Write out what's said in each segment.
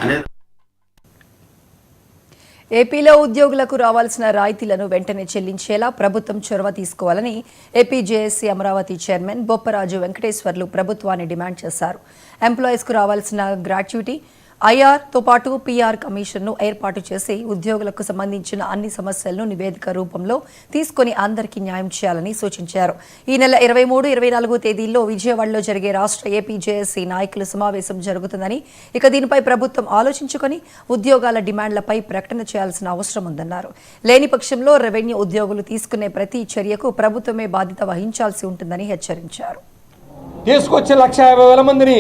అనేది. ఏపీలో ఉద్యోగులకు రావాల్సిన రాయితీలను వెంటనే చెల్లించేలా ప్రభుత్వం చొరవ తీసుకోవాలని AP JAC Amaravati chairman Bopparaju Venkateswarlu ప్రభుత్వాన్ని డిమాండ్ చేశారు. ఎంప్లాయీస్కు రావాల్సిన గ్రాట్యుటీ, ఐఆర్తో పాటు పీఆర్ కమిషన్ను ఏర్పాటు చేసి ఉద్యోగులకు సంబంధించిన అన్ని సమస్యలను నివేదిక రూపంలో తీసుకుని అందరికీ న్యాయం చేయాలని సూచించారు. ఈ నెల 23, 24 తేదీల్లో విజయవాడలో జరిగే రాష్ట్ర ఏపీ జేఏసీ నాయకుల సమావేశం జరుగుతుందని, ఇక దీనిపై ప్రభుత్వం ఆలోచించుకొని ఉద్యోగాల డిమాండ్లపై ప్రకటన చేయాల్సిన అవసరం ఉందన్నారు. లేని పక్షంలో రెవెన్యూ ఉద్యోగులు తీసుకునే ప్రతి చర్యకు ప్రభుత్వమే బాధ్యత వహించాల్సి ఉంటుందని హెచ్చరించారు. తీసుకొచ్చి 150,000 మందిని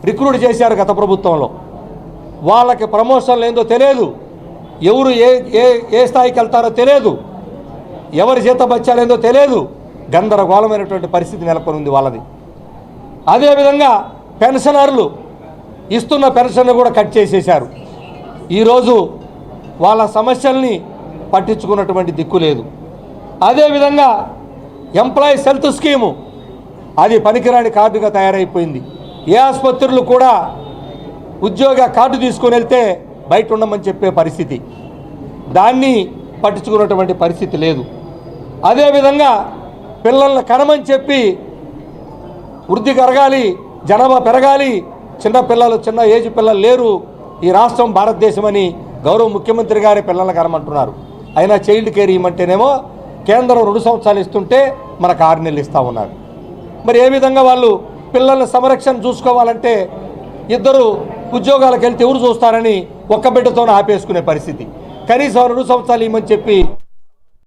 రిక్రూట్ చేశారు గత ప్రభుత్వంలో. వాళ్ళకి ప్రమోషన్లు ఏందో తెలియదు, ఎవరు ఏ స్థాయికి వెళ్తారో తెలియదు, ఎవరి జీతబత్యాలేందో తెలియదు. గందరగోళమైనటువంటి పరిస్థితి నెలకొని ఉంది వాళ్ళది. అదేవిధంగా పెన్షనర్లు ఇస్తున్న పెన్షన్ కూడా కట్ చేసేశారు. ఈరోజు వాళ్ళ సమస్యల్ని పట్టించుకున్నటువంటి దిక్కు లేదు. అదేవిధంగా ఎంప్లాయీస్ హెల్త్ స్కీము అది పనికిరాని కార్డుగా తయారైపోయింది. ఏ ఆసుపత్రులు కూడా ఉద్యోగ కార్డు తీసుకొని వెళ్తే బయట ఉండమని చెప్పే పరిస్థితి, దాన్ని పట్టించుకున్నటువంటి పరిస్థితి లేదు. అదేవిధంగా పిల్లల్ని కనమని చెప్పి వృద్ధి కరగాలి, జనాభా పెరగాలి, చిన్న ఏజ్ పిల్లలు లేరు ఈ రాష్ట్రం భారతదేశం అని గౌరవ ముఖ్యమంత్రి గారే పిల్లల్ని కనమంటున్నారు. అయినా చైల్డ్ కేర్ ఇవ్వమంటేనేమో కేంద్రం 2 సంవత్సరాలు ఇస్తుంటే మనకు 6 నెలలు ఇస్తూ ఉన్నారు. మరి ఏ విధంగా వాళ్ళు పిల్లల సంరక్షణ చూసుకోవాలంటే ఇద్దరు ఉద్యోగాలకు వెళ్తే ఎవరు చూస్తారని ఒక్క బిడ్డతోనే ఆపేసుకునే పరిస్థితి. కనీసం 2 సంవత్సరాలు ఇవ్వమని చెప్పి